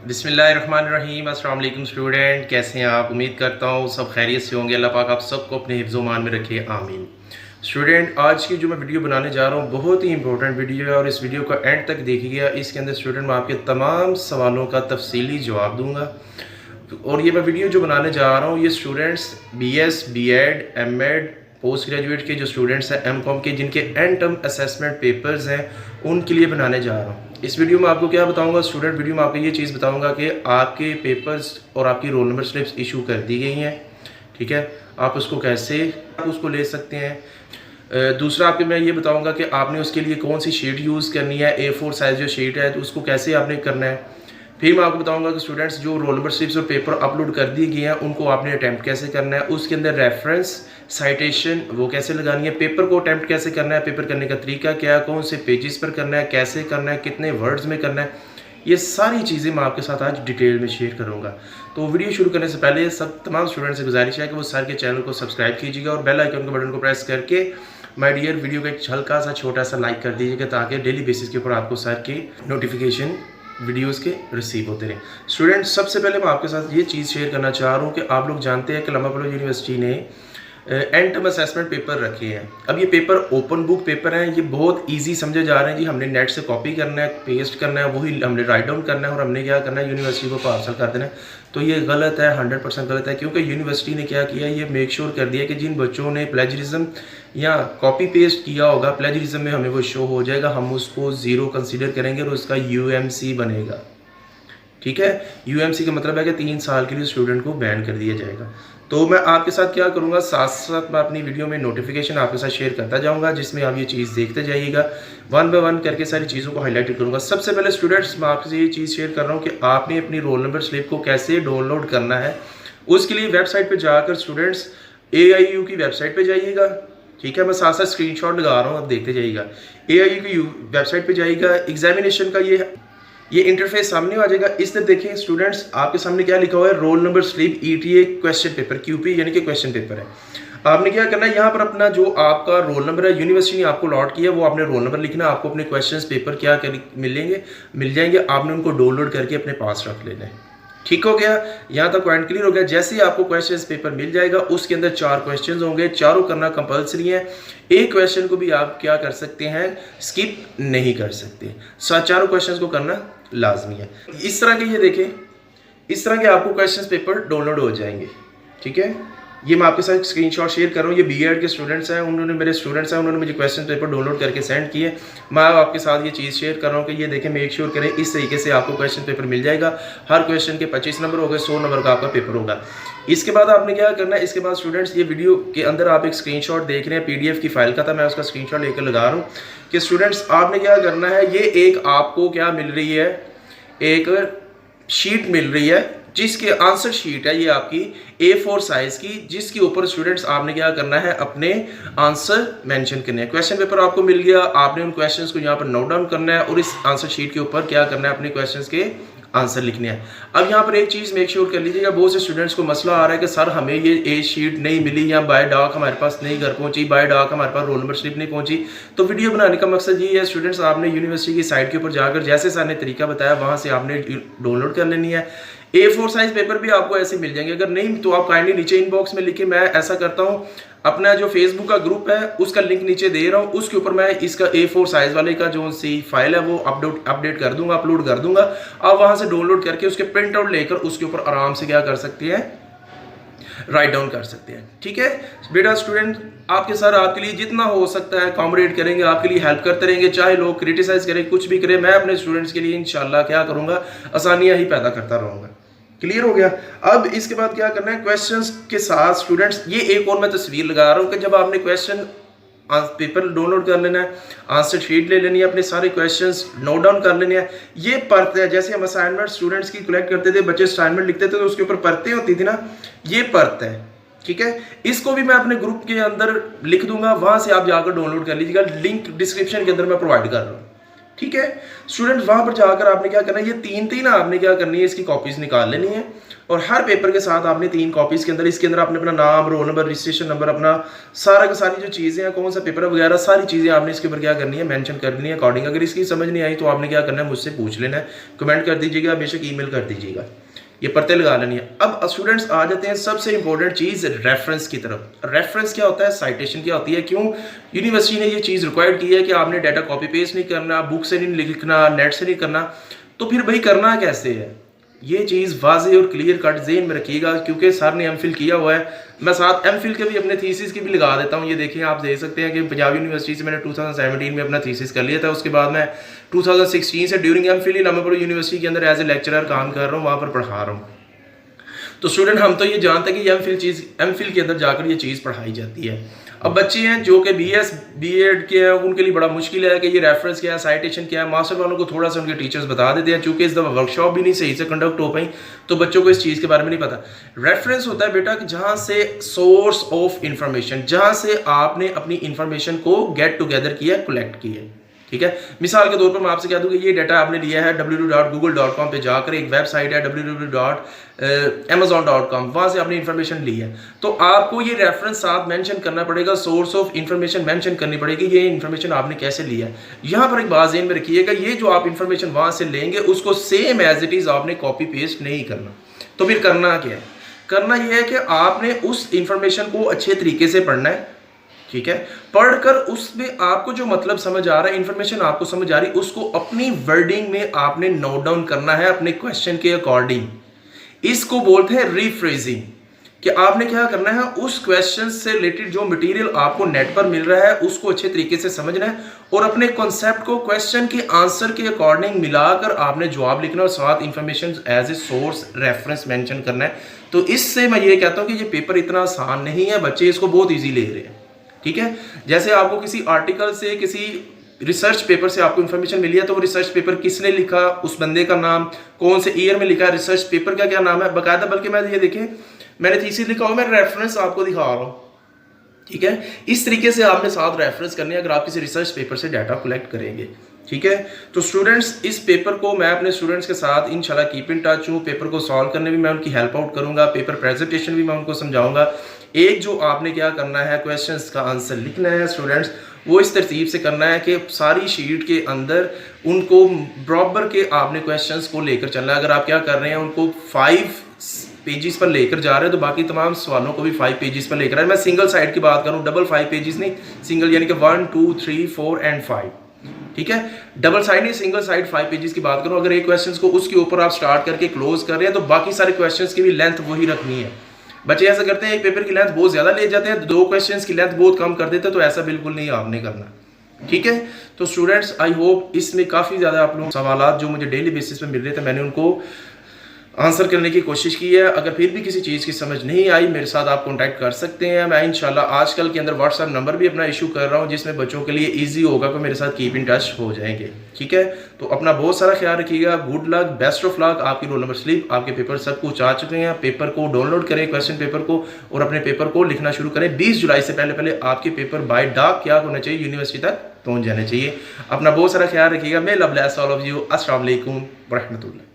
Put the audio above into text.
बिस्मिल्लाहिर्रहमानिर्रहीम। अस्सलाम वालेकुम स्टूडेंट, कैसे हैं आप? उम्मीद करता हूँ सब खैरियत से होंगे। अल्लाह पाक आप सबको अपने हिफ्ज़-ओ-मान में रखे, आमीन। स्टूडेंट, आज की जो मैं वीडियो बनाने जा रहा हूँ बहुत ही इंपॉर्टेंट वीडियो है और इस वीडियो को एंड तक देखिएगा। इसके अंदर स्टूडेंट मैं आपके तमाम सवालों का तफसीली जवाब दूँगा। और ये मैं वीडियो जो बनाने जा रहा हूँ ये students BS, B.ed, M.ed post graduate के जो स्टूडेंट्स हैं Mcom के, जिनके एंड टर्म असेसमेंट पेपर्स हैं, उनके लिए बनाने जा रहा हूँ। इस वीडियो में आपको क्या बताऊंगा स्टूडेंट, वीडियो में आपको ये चीज़ बताऊंगा कि आपके पेपर्स और आपकी रोल नंबर स्लिप्स इशू कर दी गई हैं, ठीक है। आप उसको कैसे उसको ले सकते हैं। दूसरा आपको मैं ये बताऊंगा कि आपने उसके लिए कौन सी शीट यूज़ करनी है। A4 साइज़ जो शीट है तो उसको कैसे आपने करना है। फिर मैं आपको बताऊंगा कि स्टूडेंट्स जो रोल नंबर स्लिप्स और पेपर अपलोड कर दिए गए हैं उनको आपने अटैम्प्ट कैसे करना है, उसके अंदर रेफरेंस साइटेशन वो कैसे लगानी है, पेपर को अटैम्प्ट कैसे करना है, पेपर करने का तरीका क्या है, कौन से पेजेस पर करना है, कैसे करना है, कितने वर्ड्स में करना है, ये सारी चीज़ें मैं आपके साथ आज डिटेल में शेयर करूंगा। तो वीडियो शुरू करने से पहले सब तमाम स्टूडेंट्स से गुजारिश है कि वो सर के चैनल को सब्सक्राइब कीजिएगा और बेल आइकन के बटन को प्रेस करके माय डियर वीडियो को एक हल्का सा छोटा सा लाइक कर दीजिएगा ताकि डेली बेसिस के ऊपर आपको सर के नोटिफिकेशन वीडियोस के रिसीव होते रहे। स्टूडेंट्स, सबसे पहले मैं आपके साथ ये चीज़ शेयर करना चाह रहा हूँ कि आप लोग जानते हैं कि लम्बा यूनिवर्सिटी ने एंड टर्म असेसमेंट पेपर रखे हैं। अब ये पेपर ओपन बुक पेपर हैं, ये बहुत इजी समझे जा रहे हैं जी। हमने नेट से कॉपी करना है, पेस्ट करना है, वही हमने राइट डाउन करना है और हमने क्या करना है, यूनिवर्सिटी को पार्सल कर देना है। तो ये गलत है, 100% गलत है, क्योंकि यूनिवर्सिटी ने क्या किया, ये मेक श्योर कर दिया कि जिन बच्चों ने प्लेजरिज्म या कॉपी पेस्ट किया होगा, प्लेजरिज्म में हमें वो शो हो जाएगा, हम उसको ज़ीरो कंसीडर करेंगे और उसका UMC बनेगा, ठीक है। UMC का मतलब है कि 3 साल के लिए स्टूडेंट को बैन कर दिया जाएगा। तो मैं आपके साथ क्या करूंगा, साथ साथ मैं अपनी वीडियो में नोटिफिकेशन आपके साथ शेयर करता जाऊंगा जिसमें आप ये चीज़ देखते जाइएगा। 1 बाय 1 करके सारी चीज़ों को हाईलाइट करूंगा। सबसे पहले स्टूडेंट्स, मैं आपसे ये चीज़ शेयर कर रहा हूँ कि आपने अपनी रोल नंबर स्लिप को कैसे डाउनलोड करना है। उसके लिए वेबसाइट पर जाकर स्टूडेंट्स AIU की वेबसाइट पर जाइएगा, ठीक है। मैं साथ साथ स्क्रीनशॉट लगा रहा हूँ, आप देखते जाइएगा। AIU की वेबसाइट पे जाइएगा, एग्जामिनेशन का ये इंटरफेस सामने आ जाएगा। इस तरह देखिए स्टूडेंट्स, आपके सामने क्या लिखा हुआ है, roll number slip ETA question paper, QP यानी कि क्वेश्चन पेपर है। आपने क्या करना है, यहाँ पर अपना जो आपका रोल नंबर है, यूनिवर्सिटी ने आपको अलॉट किया, वो आपने रोल नंबर लिखना है। आपको अपने क्वेश्चंस पेपर क्या मिल जाएंगे, आपने उनको डाउनलोड करके अपने पास रख लेना है। ठीक हो गया, यहाँ तक पॉइंट क्लियर हो गया। जैसे ही आपको क्वेश्चंस पेपर मिल जाएगा, उसके अंदर 4 क्वेश्चंस होंगे, चारों करना कंपलसरी है। एक क्वेश्चन को भी आप क्या कर सकते हैं, स्किप नहीं कर सकते, चारों क्वेश्चंस को करना लाजमी है। इस तरह के ये देखें, इस तरह के आपको क्वेश्चंस पेपर डाउनलोड हो जाएंगे, ठीक है। ये मैं आपके साथ स्क्रीनशॉट शेयर कर रहा हूँ। ये B.ed के स्टूडेंट्स हैं, मेरे स्टूडेंट्स हैं, उन्होंने मुझे क्वेश्चन पेपर डाउनलोड करके सेंड किए। मैं आपके साथ ये चीज़ शेयर कर रहा हूँ कि ये देखें, मेक श्योर करें इस तरीके से आपको क्वेश्चन पेपर मिल जाएगा। हर क्वेश्चन के 25 नंबर हो गए, 100 नंबर का आपका पेपर होगा। इसके बाद आपने क्या करना है, इसके बाद स्टूडेंट्स ये वीडियो के अंदर आप एक स्क्रीनशॉट देख रहे हैं, PDF की फाइल का था, मैं उसका स्क्रीनशॉट लेकर लगा रहा हूँ कि स्टूडेंट्स आपने क्या करना है, ये एक आपको क्या मिल रही है, एक शीट मिल रही है जिसके आंसर शीट है, ये आपकी A4 साइज की, जिसके ऊपर स्टूडेंट्स आपने क्या करना है, अपने आंसर मेंशन करने हैं। क्वेश्चन पेपर आपको मिल गया, आपने उन क्वेश्चंस को यहाँ पर नोट डाउन करना है और इस आंसर शीट के ऊपर क्या करना है, अपने क्वेश्चंस के आंसर लिखने हैं। अब यहाँ पर एक चीज़ मेक श्योर कर लीजिएगा, बहुत से स्टूडेंट्स को मसला आ रहा है कि सर हमें ये A शीट नहीं मिली या बाय डाक हमारे पास नहीं घर पहुंची, बाय डाक हमारे पास रोल नंबर स्लिप नहीं पहुंची। तो वीडियो बनाने का मकसद ये है स्टूडेंट्स, आपने यूनिवर्सिटी की साइट के ऊपर जाकर जैसे सर ने तरीका बताया वहाँ से आपने डाउनलोड कर लेनी है। A4 साइज पेपर भी आपको ऐसे मिल जाएंगे, अगर नहीं तो आप काइंडली नीचे इनबॉक्स में लिखे। मैं ऐसा करता हूँ, अपना जो फेसबुक का ग्रुप है उसका लिंक नीचे दे रहा हूँ, उसके ऊपर मैं इसका A4 साइज वाले का जो सी फाइल है वो अपडेट कर दूंगा, अपलोड कर दूंगा। आप वहां से डाउनलोड करके उसके प्रिंट आउट लेकर उसके ऊपर आराम से क्या कर सकते हैं, राइट डाउन कर सकते हैं, ठीक है। बेटा स्टूडेंट, आपके सर आपके लिए जितना हो सकता है अकोमोडेट करेंगे, आपके लिए हेल्प करते रहेंगे, चाहे लोग क्रिटिसाइज करें, कुछ भी करें, मैं अपने स्टूडेंट्स के लिए इंशाल्लाह क्या करूंगा, आसानियां ही पैदा करता रहूंगा। क्लियर हो गया। अब इसके बाद क्या करना है, क्वेश्चंस के साथ स्टूडेंट्स ये एक और मैं तस्वीर लगा रहा हूं कि जब आपने क्वेश्चन पेपर डाउनलोड कर लेना है, आंसर शीट ले लेनी है, अपने सारे क्वेश्चंस नोट डाउन कर लेने हैं। ये परत है, जैसे हम असाइनमेंट स्टूडेंट्स की कलेक्ट करते थे, बच्चे असाइनमेंट लिखते थे तो उसके ऊपर परतें होती थी ना, ये परत है, ठीक है। इसको भी मैं अपने ग्रुप के अंदर लिख दूंगा, वहां से आप जाकर डाउनलोड कर लीजिएगा, लिंक डिस्क्रिप्शन के अंदर मैं प्रोवाइड कर रहा हूँ, ठीक है स्टूडेंट्स, वहां पर जाकर आपने क्या करना है, ये तीन आपने क्या करनी है, इसकी कॉपीज निकाल लेनी है और हर पेपर के साथ आपने 3 कॉपीज के अंदर, इसके अंदर आपने अपना नाम, रोल नंबर, रजिस्ट्रेशन नंबर, अपना सारी जो चीज़ें हैं, कौन सा पेपर वगैरह, सारी चीज़ें आपने इसके ऊपर क्या करनी है, मेंशन करनी है अकॉर्डिंग। अगर इसकी समझ नहीं आई तो आपने क्या करना है, मुझसे पूछ लेना है, कमेंट कर दीजिएगा, बेशक ईमेल कर दीजिएगा, ये पढ़ते लगा लेनी है। अब स्टूडेंट्स आ जाते हैं सबसे इंपॉर्टेंट चीज़ रेफरेंस की तरफ। रेफरेंस क्या होता है, साइटेशन क्या होती है, क्यों यूनिवर्सिटी ने ये चीज़ रिक्वायर्ड की है कि आपने डाटा कॉपी पेस्ट नहीं करना, बुक से नहीं लिखना, नेट से नहीं करना, तो फिर भाई करना कैसे है, ये चीज़ वाज़े और क्लियर कट ज़हन में रखिएगा, क्योंकि सर ने एमफिल किया हुआ है। मैं साथ एमफिल के भी अपने थीसिस की भी लगा देता हूँ। ये देखिए, आप देख सकते हैं कि पंजाब यूनिवर्सिटी से मैंने 2017 में अपना थीसिस कर लिया था। उसके बाद मैं 2016 से ड्यूरिंग एमफिल लम्बापुर यूनिवर्सिटी के अंदर एज ए लेक्चरर काम कर रहा हूँ, वहाँ पर पढ़ा रहा हूँ। तो स्टूडेंट, हम तो ये जानते हैं कि एमफिल के अंदर जाकर ये चीज़ पढ़ाई जाती है। अब बच्चे हैं जो कि बी.एड के हैं, उनके लिए बड़ा मुश्किल है कि ये रेफरेंस क्या है, साइटेशन क्या है। मास्टर वालों को थोड़ा सा उनके टीचर्स बता देते हैं, चूंकि इस दफ़ा वर्कशॉप भी नहीं सही से कंडक्ट हो पाई, तो बच्चों को इस चीज़ के बारे में नहीं पता। रेफरेंस होता है बेटा कि जहाँ से सोर्स ऑफ इंफॉर्मेशन, जहाँ से आपने अपनी इंफॉर्मेशन को गेट टुगेदर किया, कलेक्ट किया, ठीक है। मिसाल के तौर पर मैं आपसे कह दूं कि ये डाटा आपने लिया है www.google.com पे जाकर, एक वेबसाइट है www.amazon.com, वहाँ से आपने इंफॉर्मेशन ली है, तो आपको ये रेफरेंस साथ मेंशन करना पड़ेगा, सोर्स ऑफ इंफॉर्मेशन मेंशन करनी पड़ेगी, ये इंफॉर्मेशन आपने कैसे लिया है। यहाँ पर एक बात ज़हन में रखिएगा, ये जो आप इंफॉर्मेशन वहाँ से लेंगे उसको सेम एज इट इज़ आपने कॉपी पेस्ट नहीं करना। तो फिर करना क्या है, करना यह है कि आपने उस इंफॉर्मेशन को अच्छे तरीके से पढ़ना है, ठीक है। पढ़कर उसमें आपको जो मतलब समझ आ रहा है, इंफॉर्मेशन आपको समझ आ रही, उसको अपनी वर्डिंग में आपने नोट डाउन करना है अपने क्वेश्चन के अकॉर्डिंग। इसको बोलते हैं रीफ्रेजिंग, कि आपने क्या करना है, उस क्वेश्चन से रिलेटेड जो मटेरियल आपको नेट पर मिल रहा है उसको अच्छे तरीके से समझना है और अपने कॉन्सेप्ट को क्वेश्चन के आंसर के अकॉर्डिंग मिलाकर आपने जवाब लिखना और साथ information as a source reference mention करना है। तो इससे मैं ये कहता हूँ कि ये पेपर इतना आसान नहीं है, बच्चे इसको बहुत ईजी ले रहे हैं, ठीक है। जैसे आपको किसी आर्टिकल से, किसी रिसर्च पेपर से आपको इन्फॉर्मेशन मिली है, तो वो रिसर्च पेपर किसने लिखा, उस बंदे का नाम, कौन से ईयर में लिखा है, रिसर्च पेपर का क्या नाम है बाकायदा, बल्कि मैं ये देखें, मैंने थीसिस लिखा हुआ, मैं रेफरेंस आपको दिखा रहा हूँ, ठीक है। इस तरीके से आपने साथ रेफरेंस करनी है अगर आप किसी रिसर्च पेपर से डाटा कलेक्ट करेंगे, ठीक है। तो स्टूडेंट्स, इस पेपर को मैं अपने स्टूडेंट्स के साथ इंशाल्लाह कीप इन टच हूँ। पेपर को सॉल्व करने भी मैं उनकी हेल्प आउट करूँगा, पेपर प्रेजेंटेशन भी मैं उनको समझाऊंगा। एक जो आपने क्या करना है, क्वेश्चंस का आंसर लिखना है स्टूडेंट्स, वो इस तरतीब से करना है कि सारी शीट के अंदर उनको बराबर के आपने क्वेश्चंस को लेकर चलना है। अगर आप क्या कर रहे हैं, उनको 5 पेजेस पर लेकर जा रहे हैं, तो बाकी तमाम सवालों को भी 5 पेजेस पर लेकर आए। मैं सिंगल साइड की बात करूँ, डबल 5 पेजेस नहीं, सिंगल यानी कि 1 2 3 4 एंड 5, ठीक है। डबल साइड नहीं, सिंगल साइड 5 पेजेस की बात करूँ। अगर एक क्वेश्चन को उसके ऊपर आप स्टार्ट करके क्लोज कर रहे हैं, तो बाकी सारे क्वेश्चंस की भी लेंथ वही रखनी है। बच्चे ऐसा करते हैं, एक पेपर की लेंथ बहुत ज्यादा ले जाते हैं, 2 क्वेश्चंस की लेंथ बहुत कम कर देते हैं, तो ऐसा बिल्कुल नहीं आपने करना, ठीक है। तो स्टूडेंट्स, आई होप इसमें काफ़ी ज़्यादा आप लोग सवाल जो मुझे डेली बेसिस पे मिल रहे थे, मैंने उनको आंसर करने की कोशिश की है। अगर फिर भी किसी चीज़ की समझ नहीं आई, मेरे साथ आप कांटेक्ट कर सकते हैं। मैं इंशाल्लाह आजकल के अंदर व्हाट्सएप नंबर भी अपना इशू कर रहा हूं, जिसमें बच्चों के लिए इजी होगा कि मेरे साथ कीप इन टच हो जाएंगे, ठीक है। तो अपना बहुत सारा ख्याल रखिएगा। Good luck, best of luck. आपकी रोल नंबर स्लिप, आपके पेपर सब कुछ आ चुके हैं। पेपर को डाउनलोड करें, क्वेश्चन पेपर को, और अपने पेपर को लिखना शुरू करें। 20 जुलाई से पहले पहले आपके पेपर बाय डाक क्या होना चाहिए, यूनिवर्सिटी तक पहुँच जाना चाहिए। अपना बहुत सारा ख्याल रखिएगा। मैं love bless all of you. अस्सलाम वालेकुम व रहमतुल्लाह।